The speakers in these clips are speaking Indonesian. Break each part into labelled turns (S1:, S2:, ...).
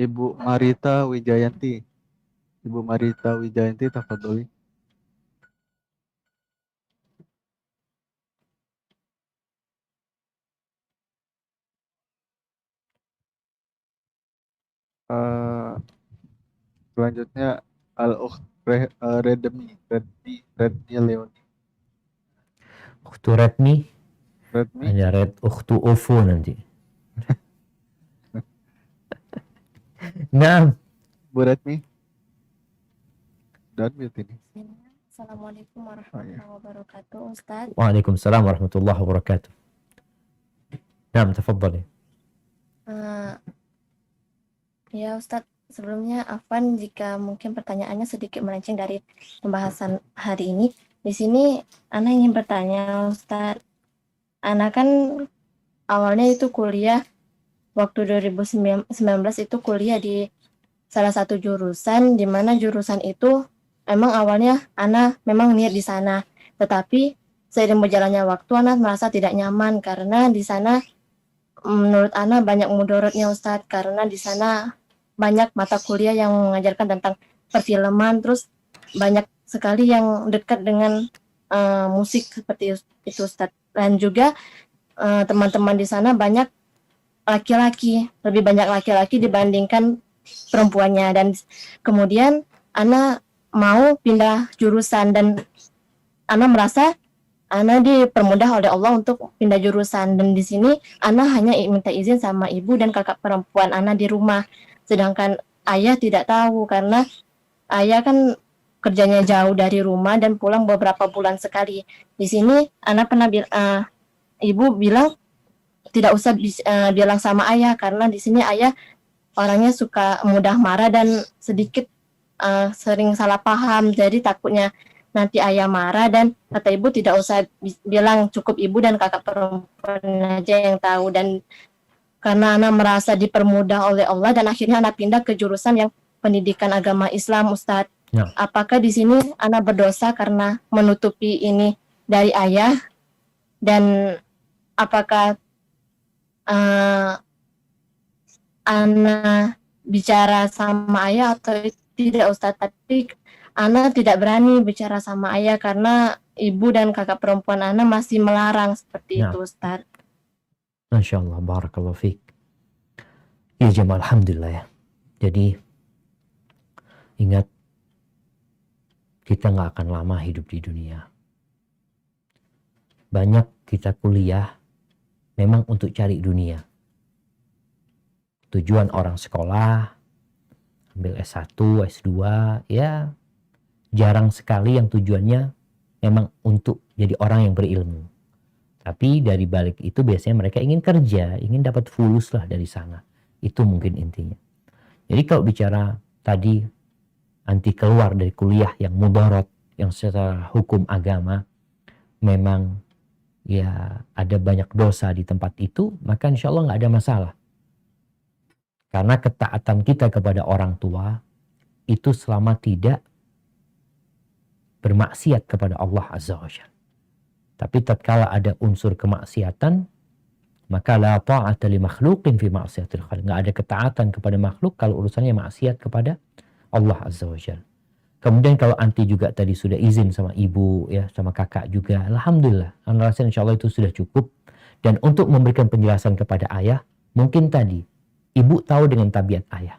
S1: Ibu Marita Wijayanti. Ibu Marita Wijayanti, tafadholi. Eh, Selanjutnya Al-Ukht Redmi Leoni.
S2: Ukhtu Redmi,
S1: Redmi,
S2: ada Red Ukhtu Ovo nanti. Nah,
S1: Bu Redmi. Dan mute ini.
S3: Assalamualaikum warahmatullahi wabarakatuh, Ustadz.
S2: Waalaikumsalam warahmatullahi wabarakatuh. Nah, tafadhali.
S3: Ya Ustadz, sebelumnya afwan jika mungkin pertanyaannya sedikit melenceng dari pembahasan hari ini. Di sini Ana ingin bertanya Ustadz, Ana kan awalnya itu kuliah waktu 2019 itu kuliah di salah satu jurusan, di mana jurusan itu emang awalnya Ana memang niat di sana, tetapi seiring berjalannya waktu Ana merasa tidak nyaman karena di sana menurut Ana banyak mudaratnya Ustadz, karena di sana banyak mata kuliah yang mengajarkan tentang perfilman, terus banyak sekali yang dekat dengan musik seperti itu Ustadz. Dan juga teman-teman di sana banyak laki-laki, lebih banyak laki-laki dibandingkan perempuannya. Dan kemudian Ana mau pindah jurusan dan Ana merasa Ana dipermudah oleh Allah untuk pindah jurusan, dan di sini Ana hanya minta izin sama ibu dan kakak perempuan Ana di rumah, sedangkan ayah tidak tahu karena ayah kan kerjanya jauh dari rumah dan pulang beberapa bulan sekali. Di sini Ana pernah ibu bilang tidak usah bilang sama ayah karena di sini ayah orangnya suka mudah marah dan sedikit sering salah paham, jadi takutnya nanti ayah marah, dan kata ibu tidak usah bilang, cukup ibu dan kakak perempuan aja yang tahu. Dan karena Ana merasa dipermudah oleh Allah dan akhirnya Ana pindah ke jurusan yang pendidikan agama Islam Ustadz.
S2: Ya.
S3: Apakah di sini Ana berdosa karena menutupi ini dari ayah, dan apakah Ana bicara sama ayah atau tidak Ustadz? Tapi Ana tidak berani bicara sama ayah karena ibu dan kakak perempuan Ana masih melarang seperti itu Ustadz.
S2: Masya Allah, barakallahu fiik. Ya jemaah, alhamdulillah ya. Jadi ingat, kita nggak akan lama hidup di dunia. Banyak kita kuliah memang untuk cari dunia. Tujuan orang sekolah, ambil S1, S2, ya jarang sekali yang tujuannya memang untuk jadi orang yang berilmu. Tapi dari balik itu biasanya mereka ingin kerja, ingin dapat fulus lah dari sana. Itu mungkin intinya. Jadi kalau bicara tadi anti keluar dari kuliah yang mudarat, yang secara hukum agama memang ya ada banyak dosa di tempat itu, maka insya Allah nggak ada masalah. Karena ketaatan kita kepada orang tua itu selama tidak bermaksiat kepada Allah Azza wa Jalla. Tapi tatkala ada unsur kemaksiatan, maka la ta'ata li makhluqin fi ma'siyatil khaliq. Nggak ada ketaatan kepada makhluk kalau urusannya maksiat kepada Allah Azza wa Jalla. Kemudian kalau anti juga tadi sudah izin sama ibu ya, sama kakak juga, alhamdulillah, Anda rasa insya Allah itu sudah cukup. Dan untuk memberikan penjelasan kepada ayah, mungkin tadi ibu tahu dengan tabiat ayah.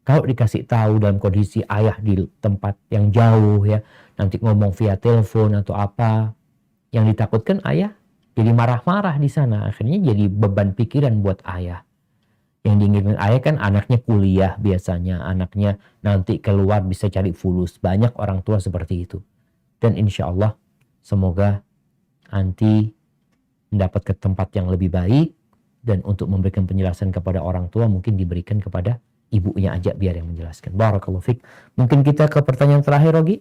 S2: Kalau dikasih tahu dalam kondisi ayah di tempat yang jauh ya, nanti ngomong via telepon atau apa, yang ditakutkan ayah jadi marah-marah di sana, akhirnya jadi beban pikiran buat ayah. Yang diinginkan ayah kan anaknya kuliah biasanya, anaknya nanti keluar bisa cari fulus. Banyak orang tua seperti itu. Dan insya Allah semoga anti mendapat ke tempat yang lebih baik, dan untuk memberikan penjelasan kepada orang tua mungkin diberikan kepada ibunya aja biar yang menjelaskan. Barakallahu fiik. Mungkin kita ke pertanyaan terakhir, Rogi.